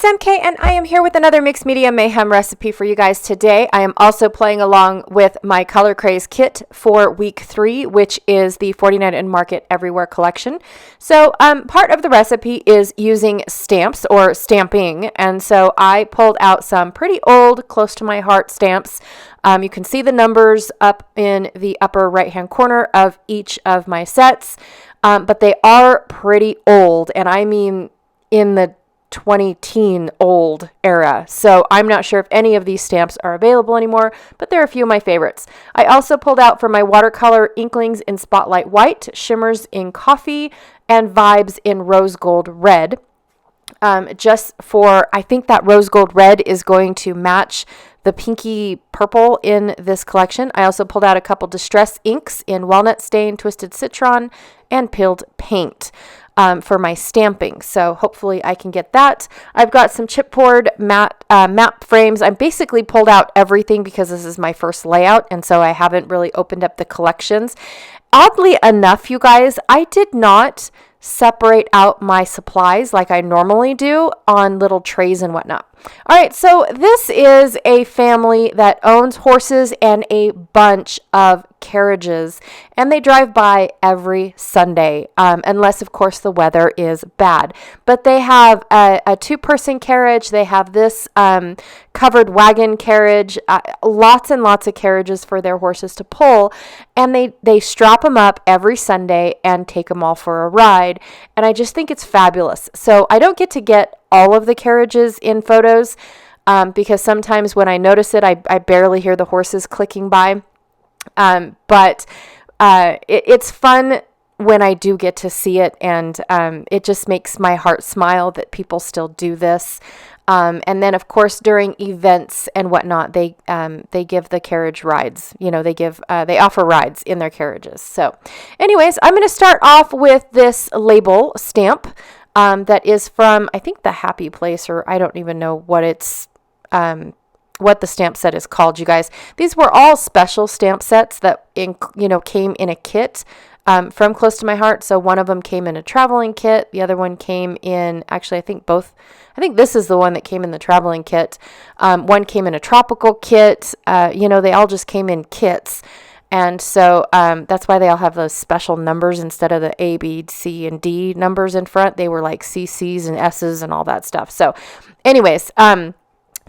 MK, and I am here with another mixed media mayhem recipe for you guys today. I am also playing along with my Color Craze kit for week 3, which is the 49 and Market Everywhere collection. So part of the recipe is using stamps or stamping, and so I pulled out some pretty old, close to my heart stamps. You can see the numbers up in the upper right hand corner of each of my sets, but they are pretty old, and I mean in the 20-teen old era. So I'm not sure if any of these stamps are available anymore, but they're a few of my favorites. I also pulled out for my watercolor Inklings in Spotlight White, Shimmers in Coffee, and Vibes in Rose Gold Red. Just for, I think that Rose Gold Red is going to match the pinky purple in this collection. I also pulled out a couple Distress inks in Walnut Stain, Twisted Citron, and Peeled Paint. For my stamping, so hopefully I can get that. I've got some chipboard map frames. I basically pulled out everything because this is my first layout, and so I haven't really opened up the collections. Oddly enough, you guys, I did not separate out my supplies like I normally do on little trays and whatnot. All right, so this is a family that owns horses and a bunch of carriages, and they drive by every Sunday, unless of course the weather is bad. But they have a two-person carriage. They have this covered wagon carriage, lots and lots of carriages for their horses to pull, and they strap them up every Sunday and take them all for a ride, and I just think it's fabulous. So I don't get all of the carriages in photos because sometimes when I notice it, I barely hear the horses clicking by. But it's fun when I do get to see it, and it just makes my heart smile that people still do this. And then, of course, during events and whatnot, they give the carriage rides. You know, they offer rides in their carriages. So, anyways, I'm going to start off with this label stamp that is from, I think, the Happy Place, or I don't even know what it's what the stamp set is called, you guys. These were all special stamp sets that came in a kit from Close to My Heart. So one of them came in a traveling kit. The other one came in, actually, I think this is the one that came in the traveling kit. One came in a tropical kit. They all just came in kits. And so that's why they all have those special numbers instead of the A, B, C, and D numbers in front. They were like C, C's, and S's and all that stuff. So anyways,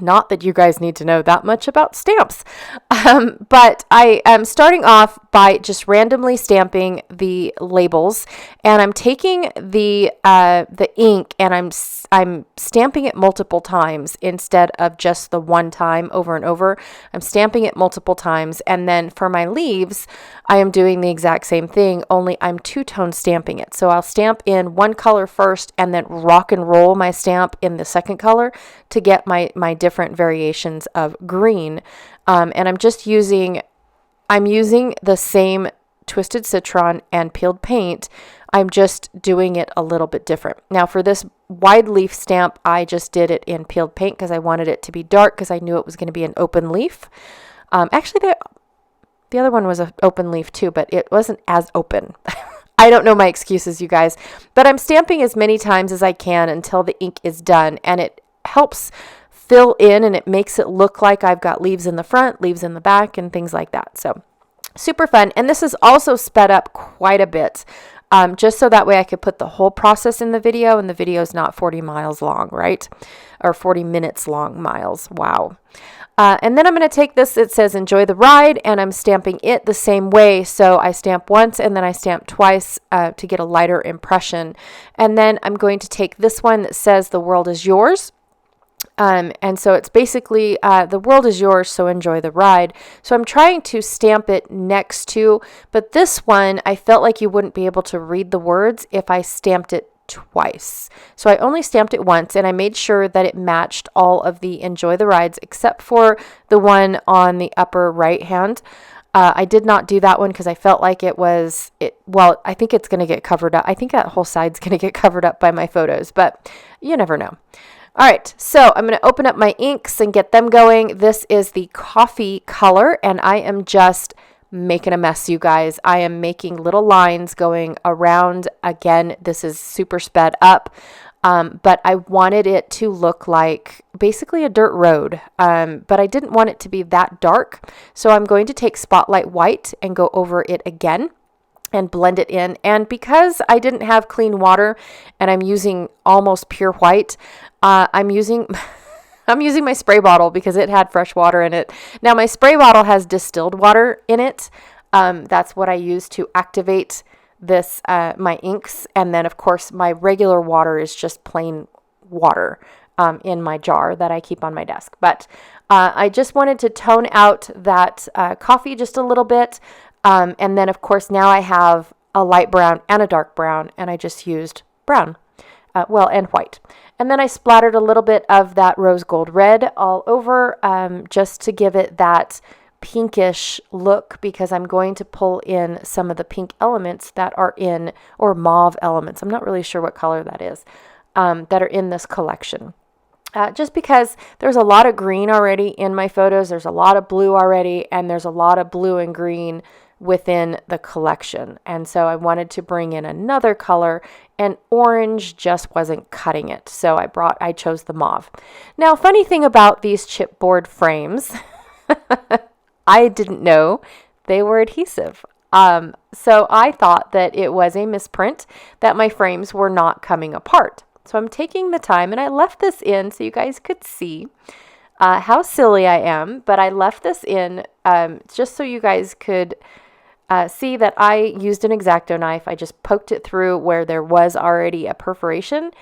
not that you guys need to know that much about stamps, but I am starting off by just randomly stamping the labels, and I'm taking the ink and I'm stamping it multiple times instead of just the one time over and over. I'm stamping it multiple times, and then for my leaves, I am doing the exact same thing, only I'm two-tone stamping it. So I'll stamp in one color first and then rock and roll my stamp in the second color to get my different variations of green. And I'm using the same Twisted Citron and Peeled Paint. I'm just doing it a little bit different. Now for this wide leaf stamp, I just did it in Peeled Paint because I wanted it to be dark because I knew it was going to be an open leaf. Actually, the other one was an open leaf too, but it wasn't as open. I don't know my excuses, you guys, but I'm stamping as many times as I can until the ink is done, and it helps fill in and it makes it look like I've got leaves in the front, leaves in the back, and things like that. So super fun. And this is also sped up quite a bit, just so that way I could put the whole process in the video, and the video is not 40 miles long, right? Or 40 minutes long, miles. Wow. And then I'm going to take this, it says enjoy the ride, and I'm stamping it the same way. So I stamp once and then I stamp twice to get a lighter impression. And then I'm going to take this one that says the world is yours. And so it's basically the world is yours, so enjoy the ride. So I'm trying to stamp it next to, but this one I felt like you wouldn't be able to read the words if I stamped it twice. So I only stamped it once, and I made sure that it matched all of the enjoy the rides except for the one on the upper right hand. I did not do that one because I felt like I think it's going to get covered up. I think that whole side's going to get covered up by my photos, but you never know. All right, so I'm going to open up my inks and get them going. This is the coffee color, and I am just making a mess, you guys. I am making little lines going around. Again, this is super sped up. But I wanted it to look like basically a dirt road, but I didn't want it to be that dark. So I'm going to take Spotlight White and go over it again and blend it in. And because I didn't have clean water and I'm using almost pure white, I'm using I'm using my spray bottle because it had fresh water in it. Now my spray bottle has distilled water in it. That's what I use to activate this, my inks. And then of course my regular water is just plain water, in my jar that I keep on my desk. But, I just wanted to tone out that, coffee just a little bit. And then of course now I have a light brown and a dark brown, and I just used brown, and white. And then I splattered a little bit of that rose gold red all over, just to give it that pinkish look, because I'm going to pull in some of the pink elements that are in, or mauve elements, I'm not really sure what color that is, that are in this collection. Just because there's a lot of green already in my photos, there's a lot of blue already, and there's a lot of blue and green within the collection. And so I wanted to bring in another color, and orange just wasn't cutting it. So I chose the mauve. Now, funny thing about these chipboard frames, I didn't know they were adhesive. So I thought that it was a misprint, that my frames were not coming apart. So I'm taking the time, and I left this in so you guys could see how silly I am, but I left this in just so you guys could see that I used an X-Acto knife. I just poked it through where there was already a perforation,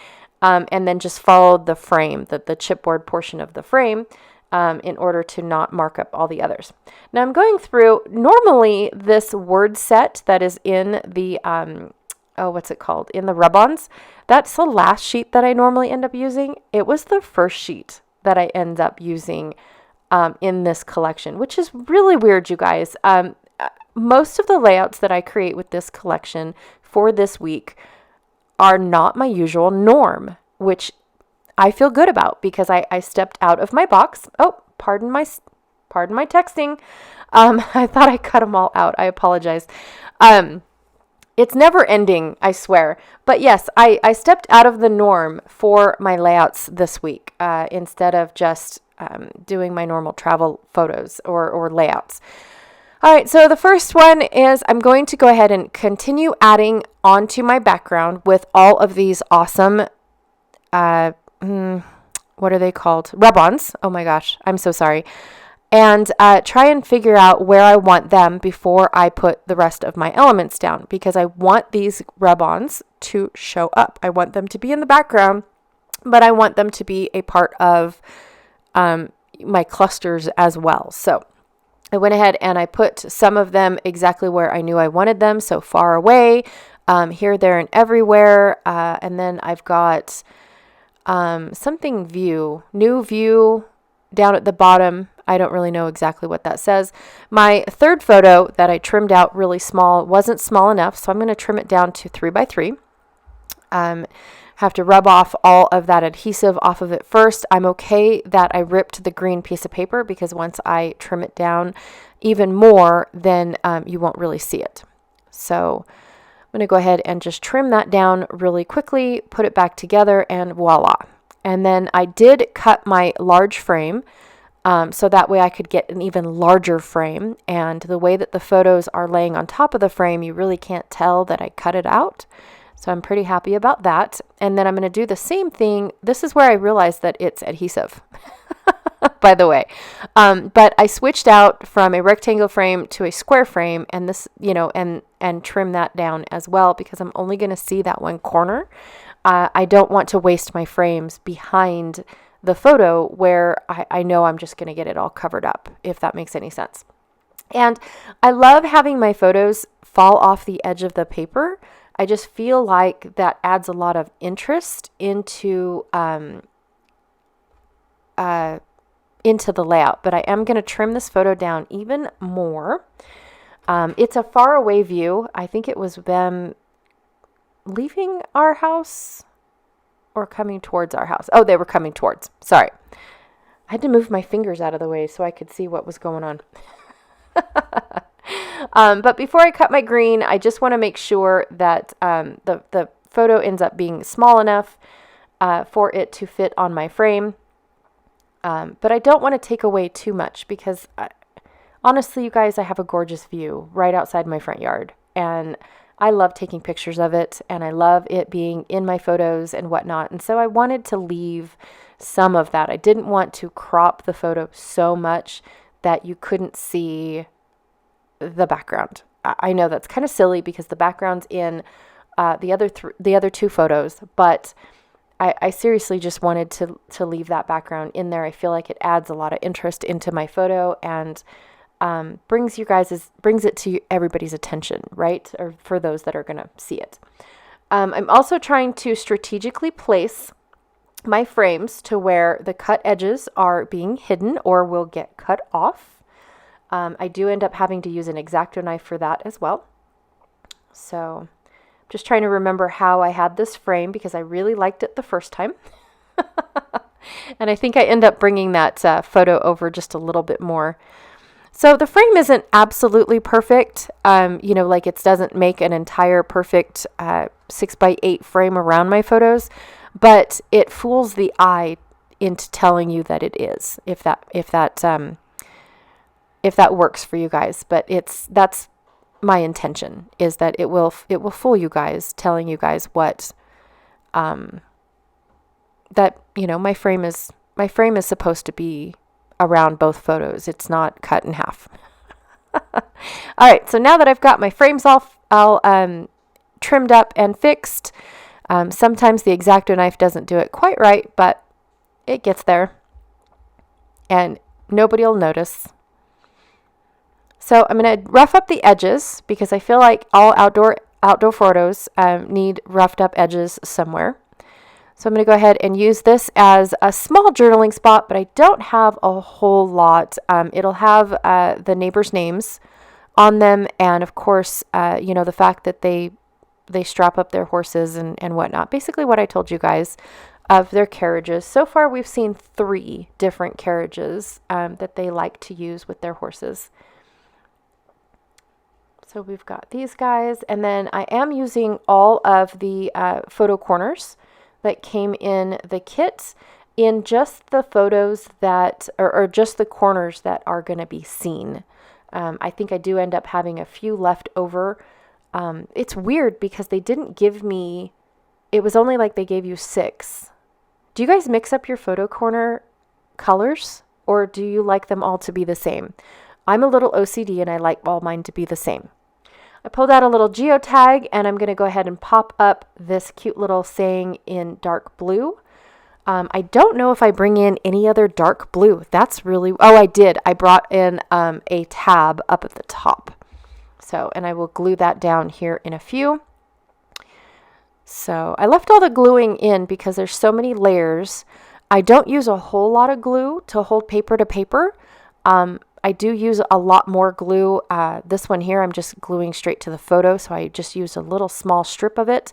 and then just followed the frame, the chipboard portion of the frame, in order to not mark up all the others. Now I'm going through, normally this word set that is in the, what's it called? In the rub-ons, that's the last sheet that I normally end up using. It was the first sheet that I end up using in this collection, which is really weird, you guys. Most of the layouts that I create with this collection for this week are not my usual norm, which I feel good about because I stepped out of my box. Oh, pardon my texting. I thought I cut them all out. I apologize. It's never ending, I swear. But yes, I stepped out of the norm for my layouts this week, instead of just doing my normal travel photos or layouts. All right, so the first one is I'm going to go ahead and continue adding onto my background with all of these awesome, what are they called? Rub-ons. Oh my gosh, I'm so sorry. And try and figure out where I want them before I put the rest of my elements down, because I want these rub-ons to show up. I want them to be in the background, but I want them to be a part of my clusters as well. So I went ahead and I put some of them exactly where I knew I wanted them. So far away, here, there, and everywhere. And then I've got something new view down at the bottom. I don't really know exactly what that says. My third photo that I trimmed out really small wasn't small enough, so I'm going to trim it down to 3x3. Have to rub off all of that adhesive off of it first. I'm okay that I ripped the green piece of paper, because once I trim it down even more, then you won't really see it. So I'm going to go ahead and just trim that down really quickly, put it back together, and voila. And then I did cut my large frame, so that way I could get an even larger frame. And the way that the photos are laying on top of the frame, you really can't tell that I cut it out. So I'm pretty happy about that. And then I'm going to do the same thing. This is where I realized that it's adhesive, by the way. But I switched out from a rectangle frame to a square frame, and this, and trim that down as well, because I'm only going to see that one corner. I don't want to waste my frames behind the photo where I know I'm just going to get it all covered up, if that makes any sense. And I love having my photos fall off the edge of the paper. I just feel like that adds a lot of interest into the layout. But I am going to trim this photo down even more. It's a far away view. I think it was them leaving our house or coming towards our house. Oh, they were coming towards. Sorry. I had to move my fingers out of the way so I could see what was going on. But before I cut my green, I just want to make sure that the photo ends up being small enough for it to fit on my frame. But I don't want to take away too much because honestly, you guys, I have a gorgeous view right outside my front yard, and I love taking pictures of it, and I love it being in my photos and whatnot. And so I wanted to leave some of that. I didn't want to crop the photo so much that you couldn't see the background. I know that's kind of silly because the background's in the other two photos, but I seriously just wanted to leave that background in there. I feel like it adds a lot of interest into my photo and brings it to everybody's attention, right? Or for those that are going to see it. I'm also trying to strategically place my frames to where the cut edges are being hidden or will get cut off. I do end up having to use an X-Acto knife for that as well. So just trying to remember how I had this frame because I really liked it the first time. And I think I end up bringing that photo over just a little bit more. So the frame isn't absolutely perfect. Like it doesn't make an entire perfect 6x8 frame around my photos, but it fools the eye into telling you that it is, if that works for you guys. But that's my intention, is that it will fool you guys, telling you guys what my frame is supposed to be around both photos. It's not cut in half. All right, so now that I've got my frames all trimmed up and fixed, sometimes the X-Acto knife doesn't do it quite right, but it gets there and nobody will notice. So I'm going to rough up the edges because I feel like all outdoor photos need roughed up edges somewhere. So I'm going to go ahead and use this as a small journaling spot, but I don't have a whole lot. It'll have the neighbors' names on them, and of course, the fact that they strap up their horses and whatnot. Basically what I told you guys of their carriages. So far we've seen 3 different carriages that they like to use with their horses. So we've got these guys, and then I am using all of the photo corners that came in the kit in just the photos that, or just the corners that are going to be seen. I think I do end up having a few left over. It's weird because they didn't give me, it was only like they gave you 6. Do you guys mix up your photo corner colors, or do you like them all to be the same? I'm a little OCD and I like all mine to be the same. I pulled out a little geotag and I'm going to go ahead and pop up this cute little saying in dark blue. I don't know if I bring in any other dark blue. That's really, I did. I brought in a tab up at the top. So, and I will glue that down here in a few. So I left all the gluing in because there's so many layers. I don't use a whole lot of glue to hold paper to paper. I do use a lot more glue. This one here, I'm just gluing straight to the photo, so I just use a little small strip of it.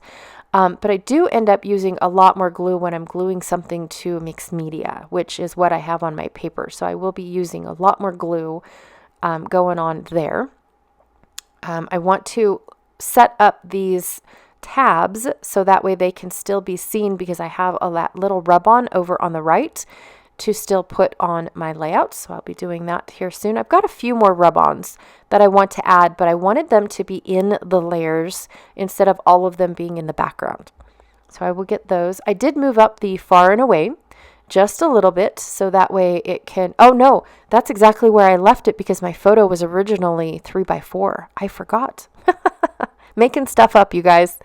But I do end up using a lot more glue when I'm gluing something to mixed media, which is what I have on my paper. So I will be using a lot more glue going on there. I want to set up these tabs so that way they can still be seen because I have a little rub-on over on the right to still put on my layout. So I'll be doing that here soon. I've got a few more rub-ons that I want to add, but I wanted them to be in the layers instead of all of them being in the background. So I will get those. I did move up the far and away just a little bit so that way it can, oh no, that's exactly where I left it because my photo was originally 3x4. I forgot. Making stuff up, you guys.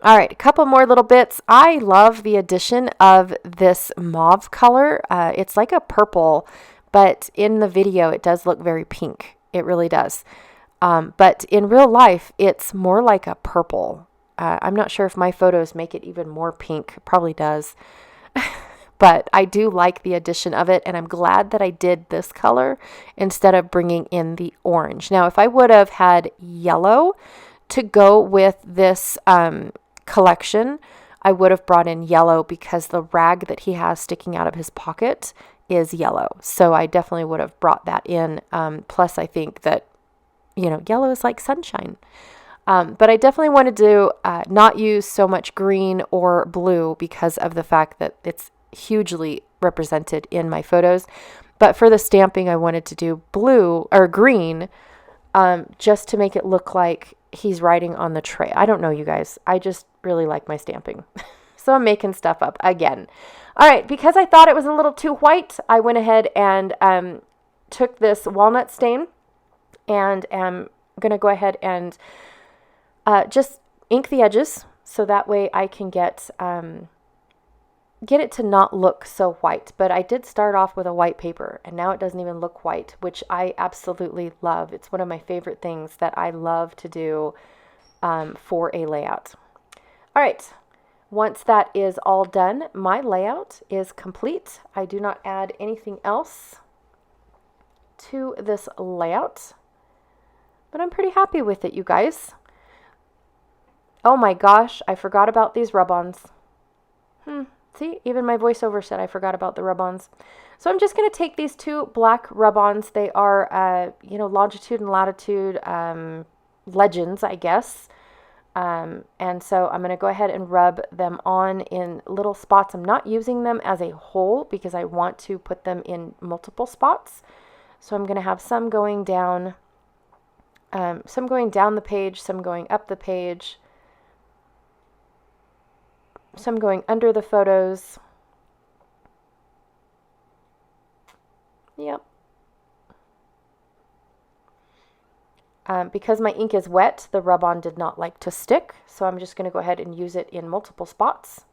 All right, a couple more little bits. I love the addition of this mauve color. It's like a purple, but in the video it does look very pink. It really does. But in real life, it's more like a purple. I'm not sure if my photos make it even more pink. It probably does. But I do like the addition of it, and I'm glad that I did this color instead of bringing in the orange. Now, if I would have had yellow to go with this collection, I would have brought in yellow because the rag that he has sticking out of his pocket is yellow. So I definitely would have brought that in. Plus, I think that, yellow is like sunshine. But I definitely wanted to not use so much green or blue because of the fact that it's hugely represented in my photos. But for the stamping, I wanted to do blue or green, just to make it look like he's riding on the tray. I don't know, you guys. I just really like my stamping. So I'm making stuff up again. All right, because I thought it was a little too white, I went ahead and took this walnut stain and am going to go ahead and just ink the edges so that way I can get it to not look so white. But I did start off with a white paper, and now it doesn't even look white, which I absolutely love. It's one of my favorite things that I love to do for a layout. All right, once that is all done, my layout is complete. I do not add anything else to this layout, but I'm pretty happy with it, you guys. Oh my gosh, I forgot about these rub-ons. See, even my voiceover said I forgot about the rub-ons. So I'm just going to take these two black rub-ons. They are, longitude and latitude legends, I guess. And so I'm going to go ahead and rub them on in little spots. I'm not using them as a whole because I want to put them in multiple spots. So I'm going to have some going down the page, some going up the page, some going under the photos. Yep. Because my ink is wet, the rub-on did not like to stick, so I'm just going to go ahead and use it in multiple spots.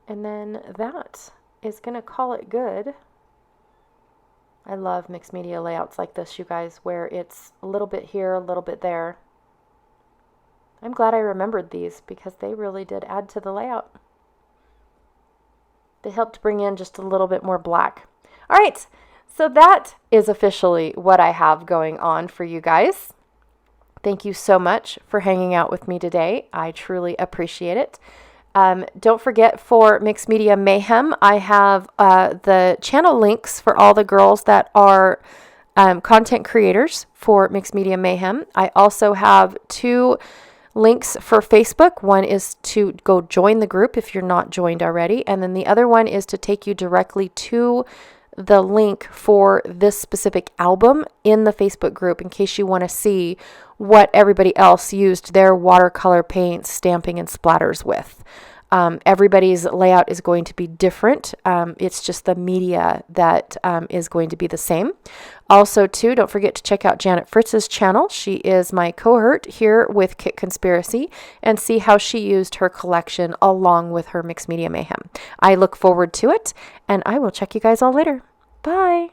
And then that is going to call it good. I love mixed media layouts like this, you guys, where it's a little bit here, a little bit there. I'm glad I remembered these because they really did add to the layout. They helped bring in just a little bit more black. All right, so that is officially what I have going on for you guys. Thank you so much for hanging out with me today. I truly appreciate it. Don't forget, for Mixed Media Mayhem, I have the channel links for all the girls that are content creators for Mixed Media Mayhem. I also have 2 links for Facebook. One is to go join the group if you're not joined already, and then the other one is to take you directly to the link for this specific album in the Facebook group in case you want to see what everybody else used their watercolor paints, stamping, and splatters with. Everybody's layout is going to be different. It's just the media that is going to be the same. Also, too, don't forget to check out Janet Fritz's channel. She is my cohort here with Kit Conspiracy, and see how she used her collection along with her Mixed Media Mayhem. I look forward to it, and I will check you guys all later. Bye.